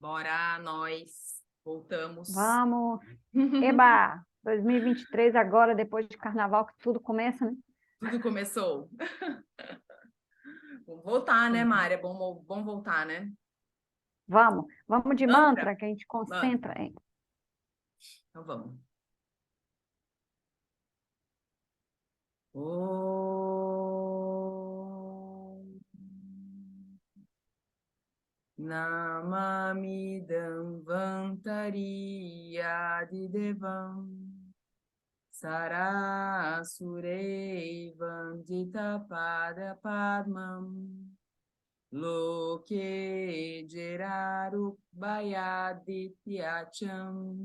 Bora, nós voltamos. Vamos. Eba! 2023 agora, depois de carnaval, que tudo começa, né? Tudo começou. Vamos voltar, né, Mari? É bom voltar, né? Vamos de Mantra? mantra, que a gente Mantra. concentra. Então vamos. Om Namamidam Vantariya Didevam Sarasurei Vandita Pada Padmam Loke Jeraru Bayadityacham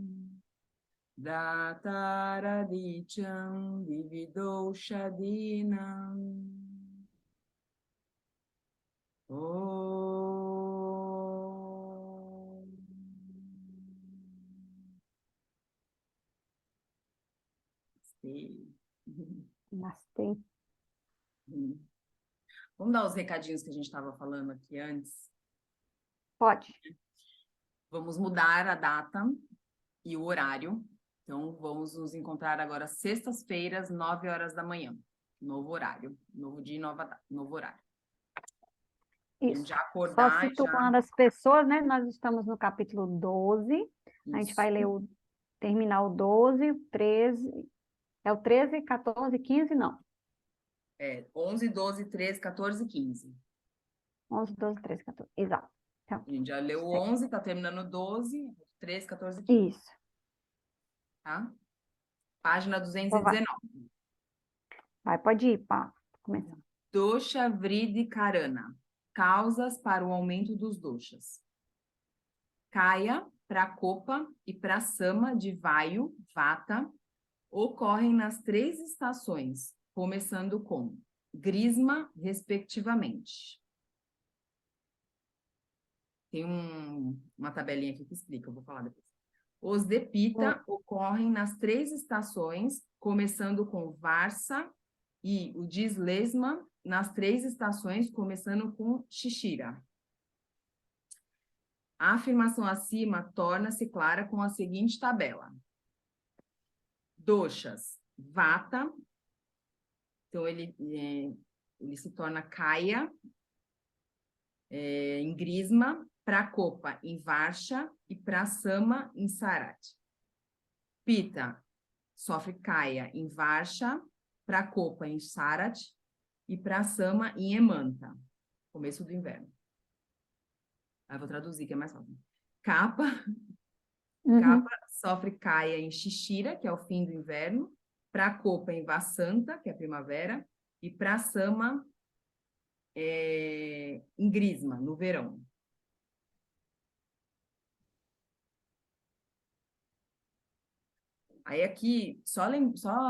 Dataradicham Vividoshadinam Om. Namastê. Vamos dar os recadinhos que a gente estava falando aqui antes. Pode. Vamos mudar a data e o horário. Então, vamos nos encontrar agora sextas-feiras, 9 horas da manhã. Novo horário. Novo dia e novo horário. Isso. Já Só acordar e já... situando as pessoas, né? Nós estamos no capítulo 12. A gente vai ler terminar o 12, o 13. É o 13, 14, 15? Não. 11, 12, 13, 14 e 15. 11, 12, 13, 14. Exato. Então, A gente já leu o 11, está terminando o 12, 13, 14 e 15. isso. Tá? Página Então vai. 219. Pode ir, pá. Começar. Dosha Vriddhi Karana. Causas para o aumento dos doshas. Kaya, Prakopa e Prasama de Vayu, Vata, ocorrem nas 3 estações, começando com Grisma, respectivamente. Tem uma tabelinha aqui que explica, eu vou falar depois. Os de Pita ocorrem nas 3 estações, começando com Varsa, e o de Slesma nas 3 estações, começando com Shishira. A afirmação acima torna-se clara com a seguinte tabela. Doshas, Vata, então ele se torna Kaya, em Grisma, Prakopa em Varsha e Prasama em Sarat. Pita sofre Kaya em Varsha, Prakopa em Sarat e Prasama em Emanta, começo do inverno. Aí vou traduzir, que é mais fácil. Kapha sofre Kaya em Shishira, que é o fim do inverno, Prakopa em Vasanta, que é a primavera, e Prasama em Grisma, no verão. Aí aqui, só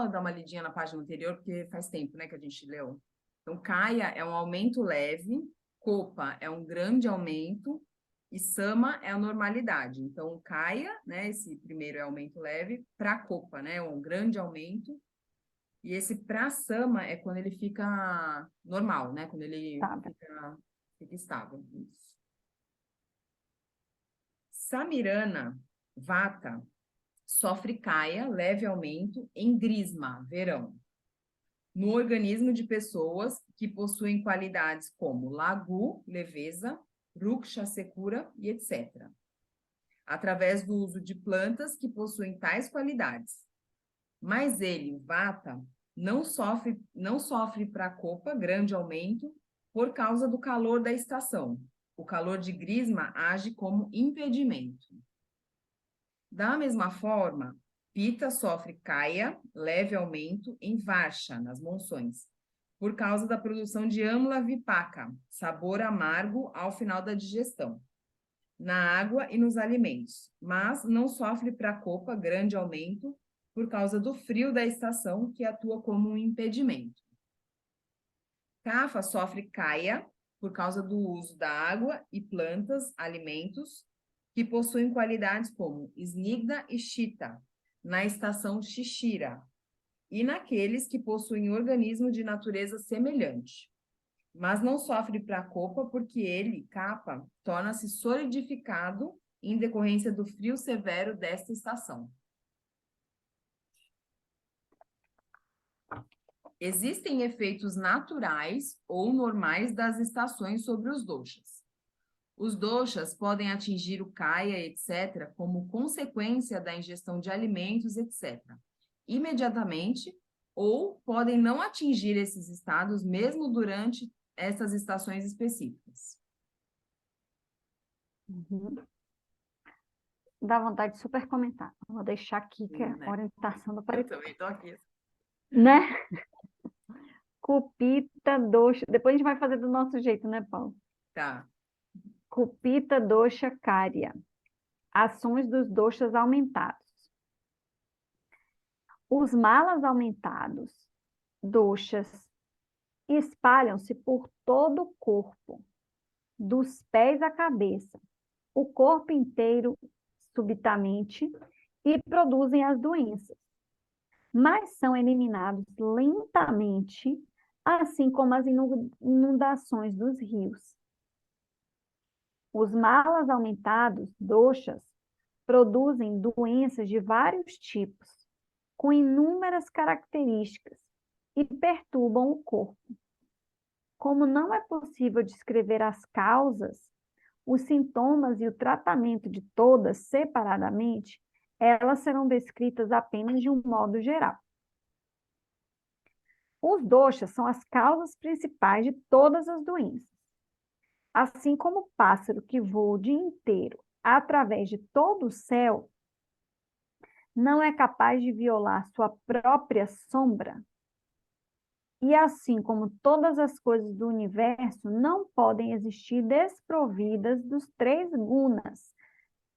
dar uma lidinha na página anterior, porque faz tempo, né, que a gente leu. Então, Kaya é um aumento leve, Kopa é um grande aumento, e Sama é a normalidade. Então, Kaya, né, esse primeiro é aumento leve, Prakopa, né, é um grande aumento, e esse Prasama é quando ele fica normal, né, quando ele fica estável. Isso. Samirana, Vata, sofre Kaya, leve aumento, em Grisma, verão, no organismo de pessoas que possuem qualidades como Lagu, leveza, Ruksha, secura e etc., através do uso de plantas que possuem tais qualidades. Mas ele, Vata, não sofre Prakopa, grande aumento, por causa do calor da estação. O calor de Grisma age como impedimento. Da mesma forma, Pita sofre Kaya, leve aumento, em Varsha, nas monções, por causa da produção de Amla Vipaka, sabor amargo ao final da digestão, na água e nos alimentos, mas não sofre Prakopa, grande aumento, por causa do frio da estação, que atua como um impedimento. Kapha sofre Kaya, por causa do uso da água e plantas, alimentos, que possuem qualidades como Snigda e Shita, na estação Shishira, e naqueles que possuem organismo de natureza semelhante. Mas não sofre Prakopa porque ele, Kapha, torna-se solidificado em decorrência do frio severo desta estação. Existem efeitos naturais ou normais das estações sobre os doshas. Os doshas podem atingir o kaya, etc., como consequência da ingestão de alimentos, etc., imediatamente, ou podem não atingir esses estados mesmo durante essas estações específicas. Uhum. Dá vontade de super comentar. Vou deixar aqui que é Né? a orientação do Eu parecer. também estou aqui. Né? Cupita, dosha. Depois a gente vai fazer do nosso jeito, né, Paulo? Tá. Cupita, dosha, cária. Ações dos doshas aumentados. Os malas aumentados, doshas, espalham-se por todo o corpo, dos pés à cabeça, o corpo inteiro subitamente, e produzem as doenças, mas são eliminados lentamente, assim como as inundações dos rios. Os malas aumentados, doshas, produzem doenças de vários tipos, com inúmeras características, e perturbam o corpo. Como não é possível descrever as causas, os sintomas e o tratamento de todas separadamente, elas serão descritas apenas de um modo geral. Os doshas são as causas principais de todas as doenças. Assim como o pássaro que voa o dia inteiro através de todo o céu não é capaz de violar sua própria sombra, e assim como todas as coisas do universo não podem existir desprovidas dos três gunas,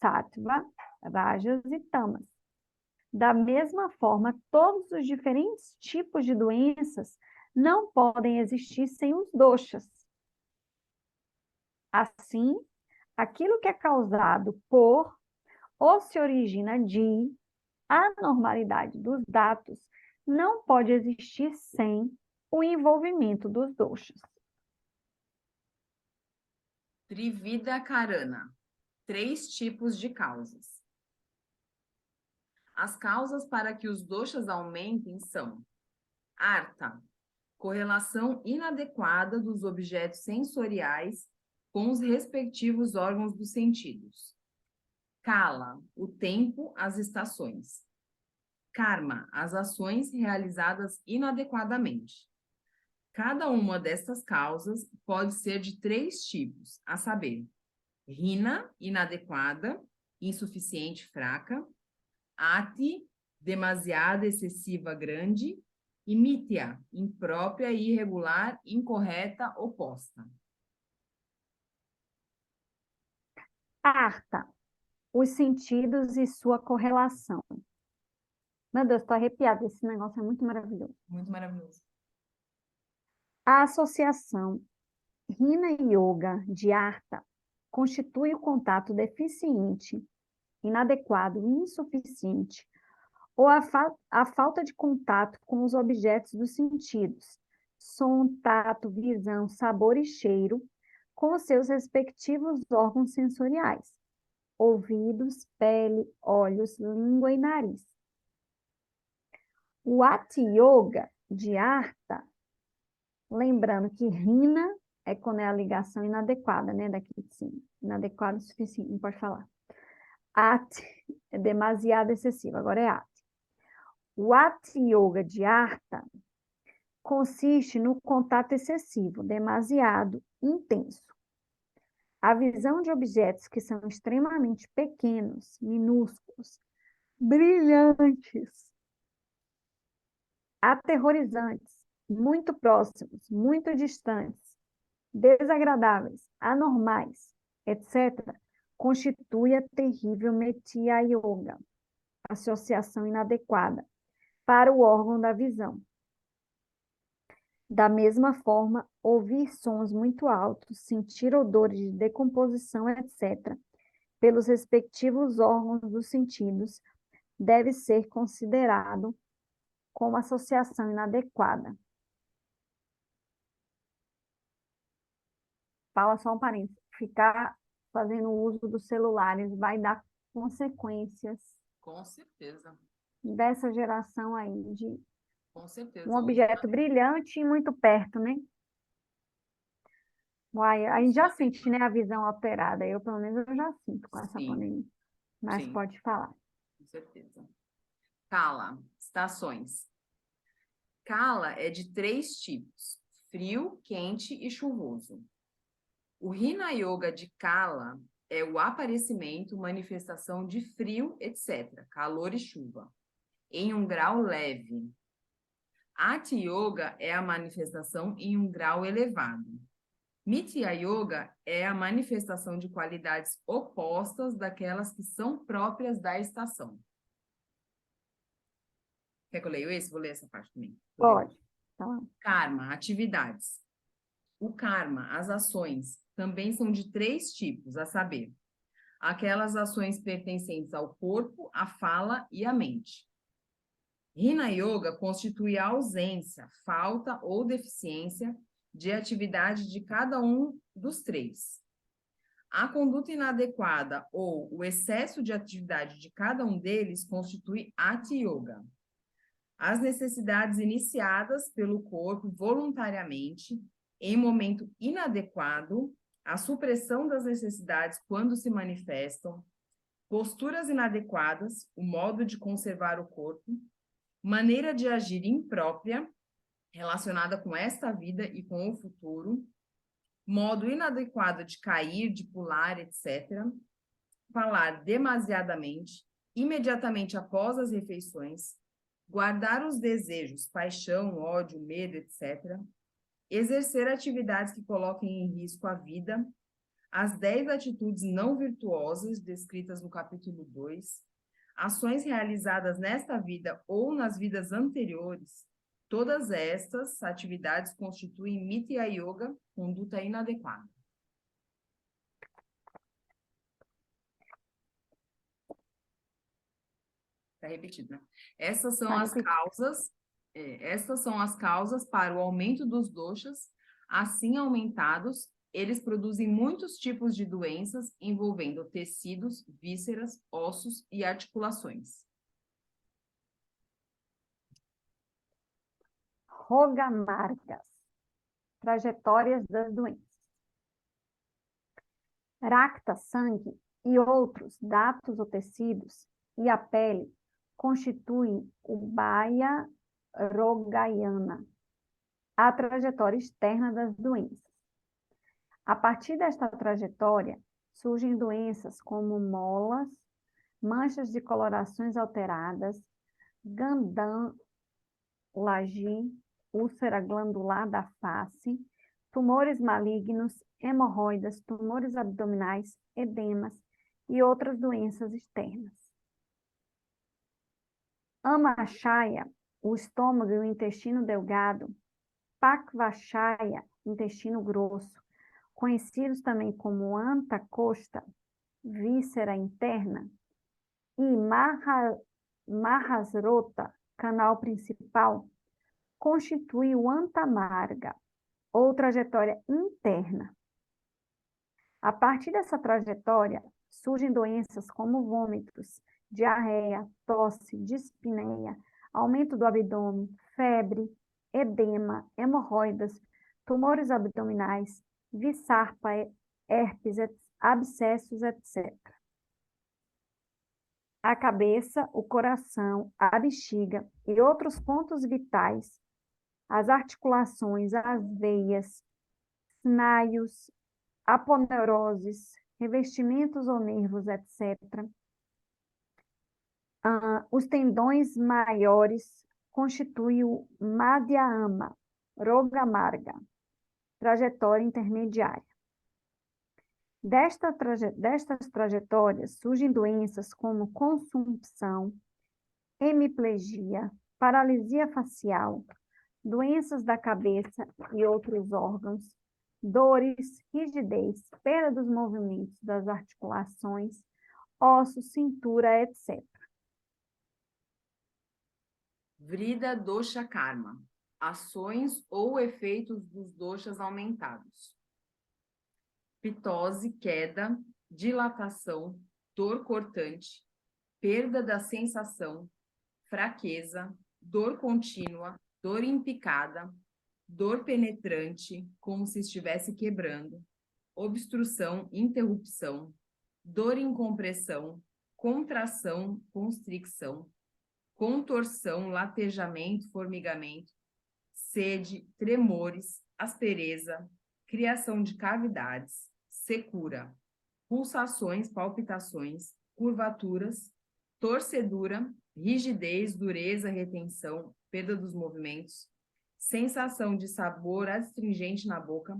sattva, rajas e tamas. Da mesma forma, todos os diferentes tipos de doenças não podem existir sem os doshas. Assim, aquilo que é causado por ou se origina de anormalidade dos dados não pode existir sem o envolvimento dos doshas. Trivida Karana. 3 tipos de causas. As causas para que os doshas aumentem são: Artha, correlação inadequada dos objetos sensoriais com os respectivos órgãos dos sentidos. Kala, o tempo, as estações. Karma, as ações realizadas inadequadamente. Cada uma destas causas pode ser de 3 tipos, a saber, Rina, inadequada, insuficiente, fraca. Ati, demasiada, excessiva, grande. E Mithya, imprópria, irregular, incorreta, oposta. Artha, os sentidos e sua correlação. Meu Deus, estou arrepiada, esse negócio é muito maravilhoso. Muito maravilhoso. A associação Rina Yoga de Artha constitui o contato deficiente, inadequado, insuficiente, ou a falta de contato com os objetos dos sentidos, som, tato, visão, sabor e cheiro, com os seus respectivos órgãos sensoriais, ouvidos, pele, olhos, língua e nariz. O Ati Yoga de Artha, lembrando que Rina é quando é a ligação inadequada, né, daqui de cima, inadequada o suficiente, não pode falar. Ati é demasiado excessivo, agora é Ati. O Ati Yoga de Artha consiste no contato excessivo, demasiado, intenso. A visão de objetos que são extremamente pequenos, minúsculos, brilhantes, aterrorizantes, muito próximos, muito distantes, desagradáveis, anormais, etc., constitui a terrível Methya Yoga, associação inadequada, para o órgão da visão. Da mesma forma, ouvir sons muito altos, sentir odores de decomposição, etc., pelos respectivos órgãos dos sentidos, deve ser considerado como associação inadequada. Fala só um parênteses. Ficar fazendo uso dos celulares, vai dar consequências Com certeza, dessa geração aí de com um certeza. objeto brilhante e muito perto, né? Uai, a gente já sente, né, a visão alterada. Eu, pelo menos, eu já sinto com essa Sim, pandemia. Mas sim, pode falar. com certeza. Kala, estações. Kala é de 3 tipos: frio, quente e chuvoso. O Rina Yoga de Kala é o aparecimento, manifestação de frio, etc., calor e chuva, em um grau leve. Ati Yoga é a manifestação em um grau elevado. Nitya Yoga é a manifestação de qualidades opostas daquelas que são próprias da estação. Quer que eu leia esse? Vou ler essa parte também. Pode. Então, Karma, atividades. O karma, as ações, também são de 3 tipos, a saber, aquelas ações pertencentes ao corpo, à fala e à mente. Rina Yoga constitui a ausência, falta ou deficiência de atividade de cada um dos 3. A conduta inadequada ou o excesso de atividade de cada um deles constitui Ati Yoga. As necessidades iniciadas pelo corpo voluntariamente em momento inadequado, a supressão das necessidades quando se manifestam, posturas inadequadas, o modo de conservar o corpo, maneira de agir imprópria, relacionada com esta vida e com o futuro, modo inadequado de cair, de pular, etc., falar demasiadamente, imediatamente após as refeições, guardar os desejos, paixão, ódio, medo, etc., exercer atividades que coloquem em risco a vida, as 10 atitudes não virtuosas descritas no capítulo 2, ações realizadas nesta vida ou nas vidas anteriores, todas estas atividades constituem Mithya Yoga, conduta inadequada. Está repetido, né? Essas são as causas, estas são as causas para o aumento dos doshas. Assim aumentados, eles produzem muitos tipos de doenças envolvendo tecidos, vísceras, ossos e articulações. rogamargas, trajetórias das doenças. Racta, sangue e outros datos ou tecidos e a pele constituem o Baya Rogayana, a trajetória externa das doenças. A partir desta trajetória, surgem doenças como molas, manchas de colorações alteradas, gandalagi, úlcera glandular da face, tumores malignos, hemorroidas, tumores abdominais, edemas e outras doenças externas. Amashaya, o estômago e o intestino delgado, Pakvachaya, intestino grosso, conhecidos também como antacosta, víscera interna, e Mahasrota, canal principal, constitui o antamarga, ou trajetória interna. A partir dessa trajetória, surgem doenças como vômitos, diarreia, tosse, dispneia, aumento do abdômen, febre, edema, hemorroidas, tumores abdominais, visarpa, herpes, abscessos, etc. A cabeça, o coração, a bexiga e outros pontos vitais, as articulações, as veias, snaios, aponeuroses, revestimentos ou nervos, etc. Os tendões maiores constituem o Madhyama, Rogamarga, trajetória intermediária. Destas trajetórias surgem doenças como consumpção, hemiplegia, paralisia facial, doenças da cabeça e outros órgãos, dores, rigidez, perda dos movimentos das articulações, ossos, cintura, etc. Vrida dosha karma, ações ou efeitos dos doshas aumentados. Pitose, queda, dilatação, dor cortante, perda da sensação, fraqueza, dor contínua, dor em picada, dor penetrante, como se estivesse quebrando, obstrução, interrupção, dor em compressão, contração, constricção, contorção, latejamento, formigamento, sede, tremores, aspereza, criação de cavidades, secura, pulsações, palpitações, curvaturas, torcedura, rigidez, dureza, retenção, perda dos movimentos, sensação de sabor astringente na boca,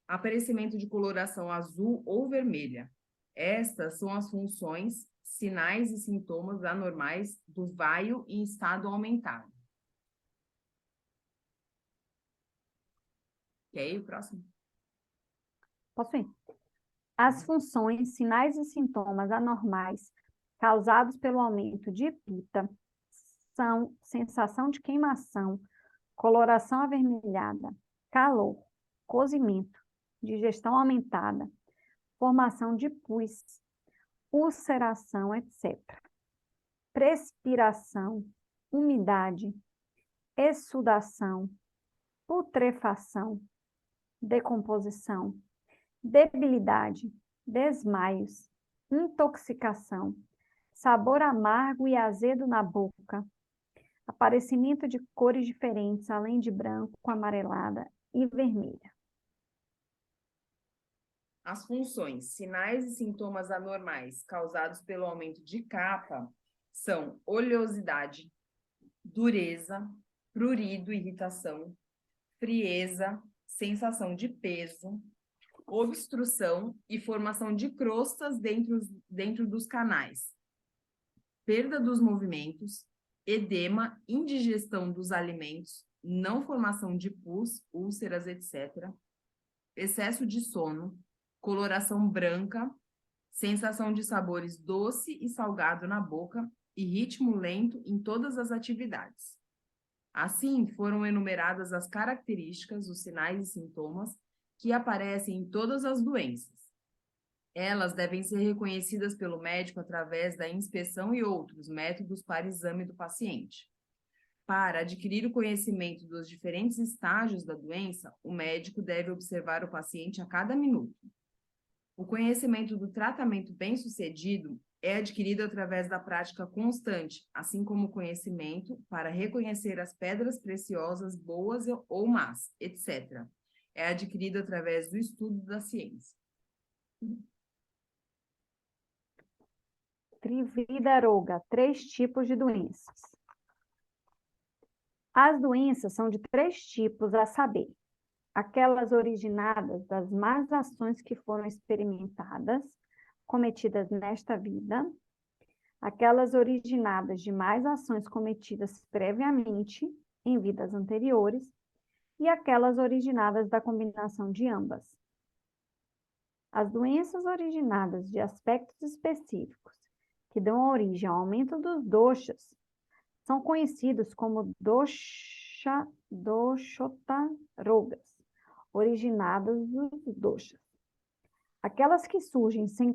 aparecimento de coloração azul ou vermelha. Estas são as funções, sinais e sintomas anormais do vaio em estado aumentado. E aí, o próximo? Posso ir? As funções, sinais e sintomas anormais causados pelo aumento de pita são sensação de queimação, coloração avermelhada, calor, cozimento, digestão aumentada, formação de pus, ulceração, etc. Transpiração, umidade, exsudação, putrefação, decomposição, debilidade, desmaios, intoxicação, sabor amargo e azedo na boca, aparecimento de cores diferentes, além de branco, amarelada e vermelha. As funções, sinais e sintomas anormais causados pelo aumento de capa são oleosidade, dureza, prurido, irritação, frieza, sensação de peso, obstrução e formação de crostas dentro dos canais, perda dos movimentos, edema, indigestão dos alimentos, não formação de pus, úlceras, etc., excesso de sono, coloração branca, sensação de sabores doce e salgado na boca e ritmo lento em todas as atividades. Assim, foram enumeradas as características, os sinais e sintomas que aparecem em todas as doenças. Elas devem ser reconhecidas pelo médico através da inspeção e outros métodos para exame do paciente. Para adquirir o conhecimento dos diferentes estágios da doença, o médico deve observar o paciente a cada minuto. O conhecimento do tratamento bem-sucedido é adquirido através da prática constante, assim como o conhecimento para reconhecer as pedras preciosas boas ou más, etc. É adquirido através do estudo da ciência. Trividaroga, 3 tipos de doenças. As doenças são de 3 tipos, a saber, aquelas originadas das más ações que foram experimentadas, cometidas nesta vida, aquelas originadas de más ações cometidas previamente, em vidas anteriores, e aquelas originadas da combinação de ambas. As doenças originadas de aspectos específicos, que dão origem ao aumento dos doshas, são conhecidos como doshotarogas, originadas dos doshas. Aquelas que surgem sem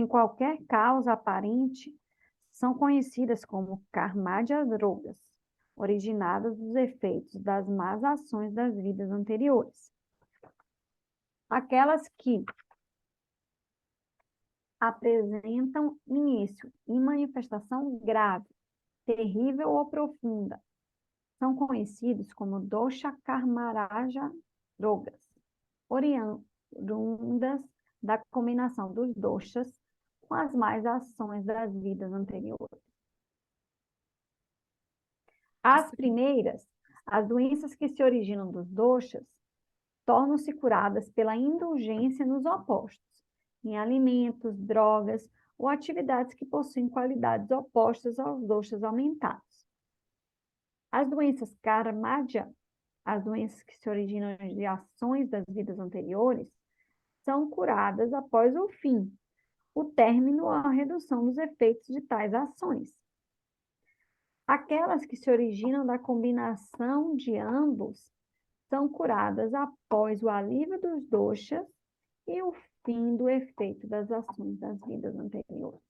qualquer causa aparente são conhecidas como karmadya-rogas, originadas dos efeitos das más ações das vidas anteriores. Aquelas que apresentam início e manifestação grave, terrível ou profunda, são conhecidos como dosha karmaraja rogas, oriundas da combinação dos doshas com as más ações das vidas anteriores. As primeiras, as doenças que se originam dos doshas, tornam-se curadas pela indulgência nos opostos, em alimentos, drogas ou atividades que possuem qualidades opostas aos doshas aumentados. As doenças karmadya, as doenças que se originam de ações das vidas anteriores, são curadas após o fim, o término ou a redução dos efeitos de tais ações. Aquelas que se originam da combinação de ambos são curadas após o alívio dos doshas e o sentindo o efeito das ações das vidas anteriores.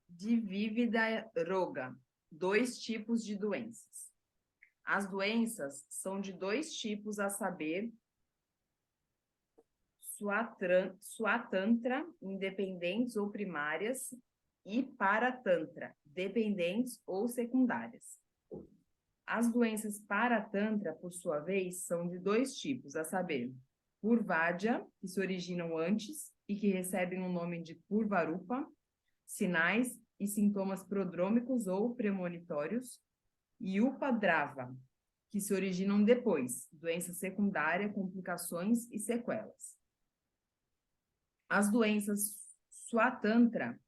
Divívida roga, 2 tipos de doenças. As doenças são de 2 tipos, a saber, Swatantra, independentes ou primárias, e Paratantra, dependentes ou secundárias. As doenças Paratantra, por sua vez, são de 2 tipos, a saber, Purvadya, que se originam antes e que recebem o nome de Purvarupa, sinais e sintomas prodrômicos ou premonitórios, e Upadrava, que se originam depois, doença secundária, complicações e sequelas. As doenças Swatantra,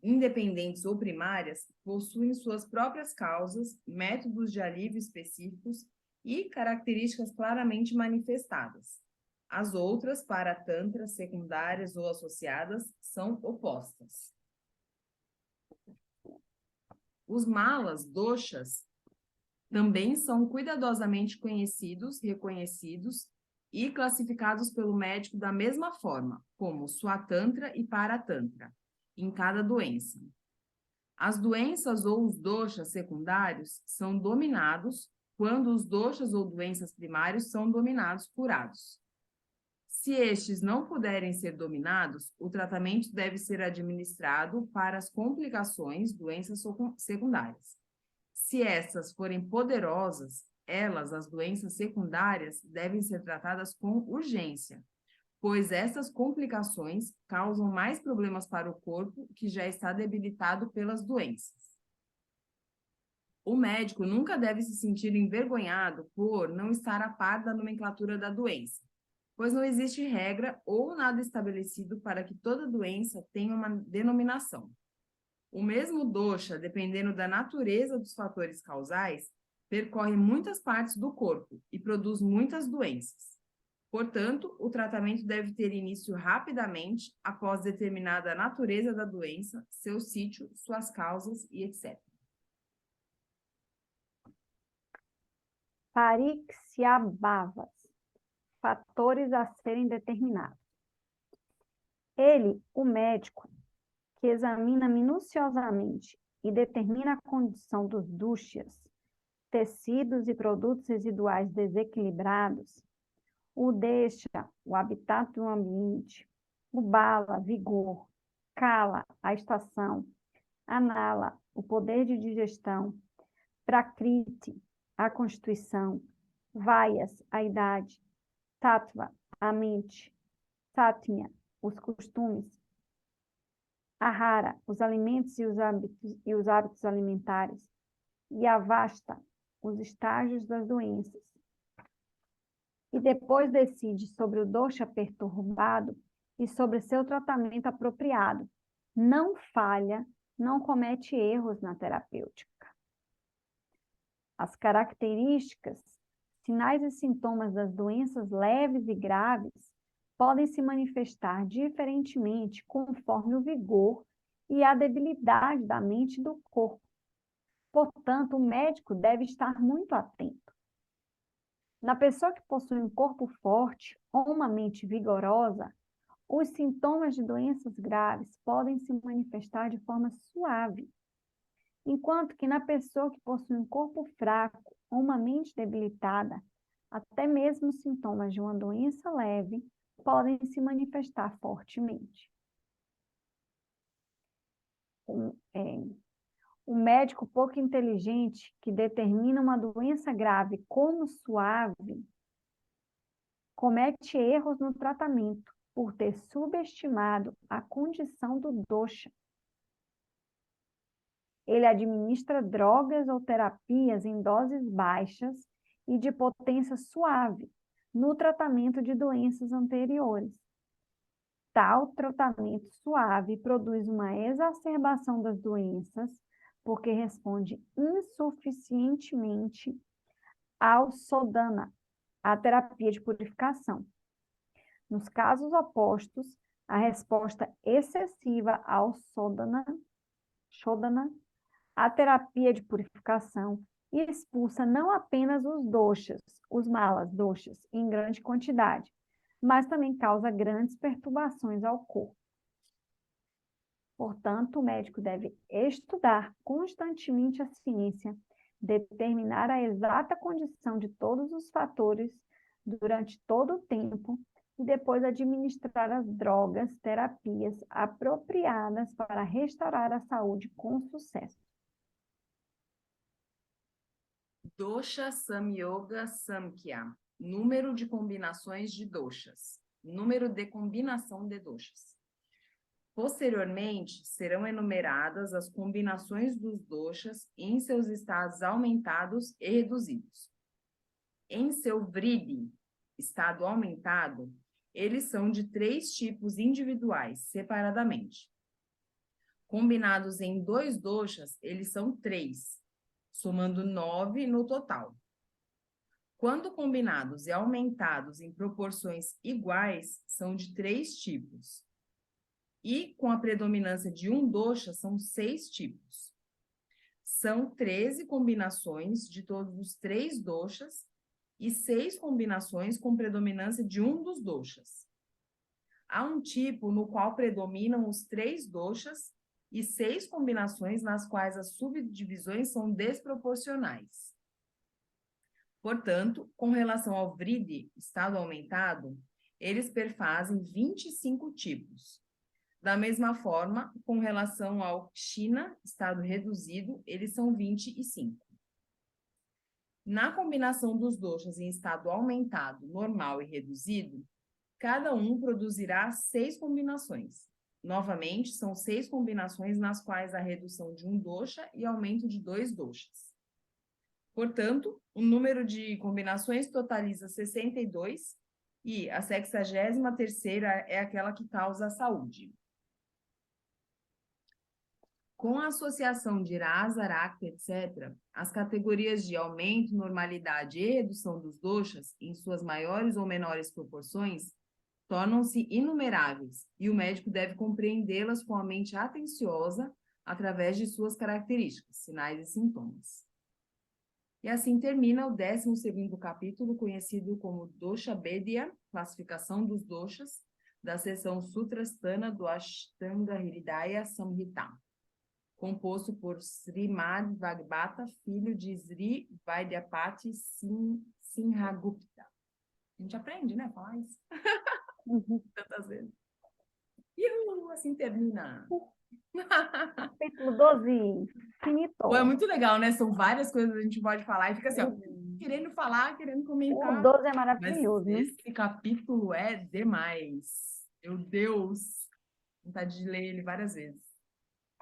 independentes ou primárias, possuem suas próprias causas, métodos de alívio específicos e características claramente manifestadas. As outras, Paratantra, secundárias ou associadas, são opostas. Os malas, doshas, também são cuidadosamente conhecidos, reconhecidos e classificados pelo médico da mesma forma, como Swatantra e Paratantra, em cada doença. As doenças ou os doshas secundários são dominados quando os doshas ou doenças primários são dominados, curados. Se estes não puderem ser dominados, o tratamento deve ser administrado para as complicações, doenças secundárias. Se essas forem poderosas, elas, as doenças secundárias, devem ser tratadas com urgência, pois essas complicações causam mais problemas para o corpo que já está debilitado pelas doenças. O médico nunca deve se sentir envergonhado por não estar a par da nomenclatura da doença, pois não existe regra ou nada estabelecido para que toda doença tenha uma denominação. O mesmo dosha, dependendo da natureza dos fatores causais, percorre muitas partes do corpo e produz muitas doenças. Portanto, o tratamento deve ter início rapidamente após determinada a natureza da doença, seu sítio, suas causas e etc. Parikshyabhavas, fatores a serem determinados. Ele, o médico, que examina minuciosamente e determina a condição dos dushas, tecidos e produtos residuais desequilibrados, o deixa, o habitat do ambiente, o bala, vigor, kala, a estação, anala, o poder de digestão, prakriti, a constituição, vayas, a idade, tattva, a mente, satya, os costumes, ahara, os alimentos e os hábitos alimentares, e avasta, os estágios das doenças. E depois decide sobre o dosha perturbado e sobre seu tratamento apropriado. Não falha, não comete erros na terapêutica. As características, sinais e sintomas das doenças leves e graves podem se manifestar diferentemente conforme o vigor e a debilidade da mente e do corpo. Portanto, o médico deve estar muito atento. Na pessoa que possui um corpo forte ou uma mente vigorosa, os sintomas de doenças graves podem se manifestar de forma suave, enquanto que na pessoa que possui um corpo fraco ou uma mente debilitada, até mesmo os sintomas de uma doença leve podem se manifestar fortemente. O médico pouco inteligente que determina uma doença grave como suave comete erros no tratamento por ter subestimado a condição do dosha. Ele administra drogas ou terapias em doses baixas e de potência suave no tratamento de doenças anteriores. Tal tratamento suave produz uma exacerbação das doenças, porque responde insuficientemente ao sodana, a terapia de purificação. Nos casos opostos, a resposta excessiva ao shodana, a terapia de purificação, e expulsa não apenas os doshas, os malas, doshas, em grande quantidade, mas também causa grandes perturbações ao corpo. Portanto, o médico deve estudar constantemente a ciência, determinar a exata condição de todos os fatores durante todo o tempo e depois administrar as drogas, terapias apropriadas para restaurar a saúde com sucesso. Dosha Samyoga Samkhya. Número de combinações de doshas. Número de combinação de doshas. Posteriormente, serão enumeradas as combinações dos doshas em seus estados aumentados e reduzidos. Em seu vriddhi, estado aumentado, eles são de 3 tipos individuais, separadamente. Combinados em 2 doshas, eles são 3, somando 9 no total. Quando combinados e aumentados em proporções iguais, são de 3 tipos. E com a predominância de um dosha, são 6 tipos. São 13 combinações de todos os 3 doshas e 6 combinações com predominância de um dos doshas. Há um tipo no qual predominam os 3 doshas e 6 combinações nas quais as subdivisões são desproporcionais. Portanto, com relação ao vriddhi, estado aumentado, eles perfazem 25 tipos. Da mesma forma, com relação ao Kshina, estado reduzido, eles são 25. Na combinação dos doshas em estado aumentado, normal e reduzido, cada um produzirá 6 combinações. Novamente, são 6 combinações nas quais há redução de um dosha e aumento de 2 doshas. Portanto, o número de combinações totaliza 62 e a 63ª é aquela que causa a saúde. Com a associação de Rasa, Rakta, etc., as categorias de aumento, normalidade e redução dos doshas, em suas maiores ou menores proporções, tornam-se inumeráveis, e o médico deve compreendê-las com a mente atenciosa através de suas características, sinais e sintomas. E assim termina o 12º capítulo, conhecido como Dosha Bedya, classificação dos doshas, da seção Sutrasthana do Ashtanga Hridaya Samhita, composto por Srimad Bhagavata, filho de Sri Vaidyapati Sinhagupta. A gente aprende, né? Falar isso. Tantas vezes. E assim termina. Capítulo 12, finito. Pô, é muito legal, né? São várias coisas que a gente pode falar e fica assim, ó, querendo falar, querendo O comentar. 12 é maravilhoso, Mas né? esse capítulo é demais. Meu Deus. Vontade de ler ele várias vezes.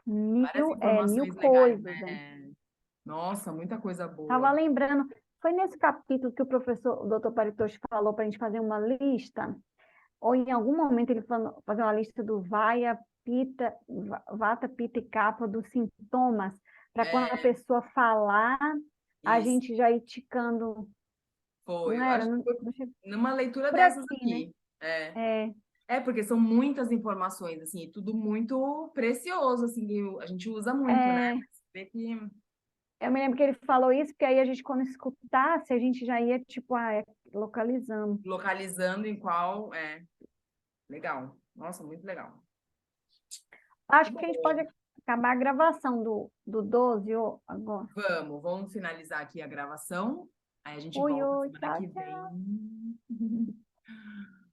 Várias Mil informações legais, coisas, né? né? Nossa, muita coisa Tava boa. lembrando, foi nesse capítulo que o professor, o Dr. Paritosh falou para a gente fazer uma lista, ou em algum momento ele falou fazer uma lista do Vaya, Pita, Vata, Pita e Kapha dos sintomas, para quando a pessoa falar, a Isso, gente já ir ticando, foi. não Eu era? acho que foi Não chegou numa leitura por dessas aqui, né? aqui. É. É, Porque são muitas informações, assim, e tudo muito precioso, assim, que a gente usa muito, né? é, Você vê que eu me lembro que ele falou isso, porque aí a gente, quando escutasse, a gente já ia, tipo, localizando. localizando em qual é legal. Nossa, muito legal. Acho que a gente pode acabar a gravação do 12 agora. Vamos finalizar aqui a gravação. Aí a gente Oi, volta oi, semana tchau, que tchau. vem.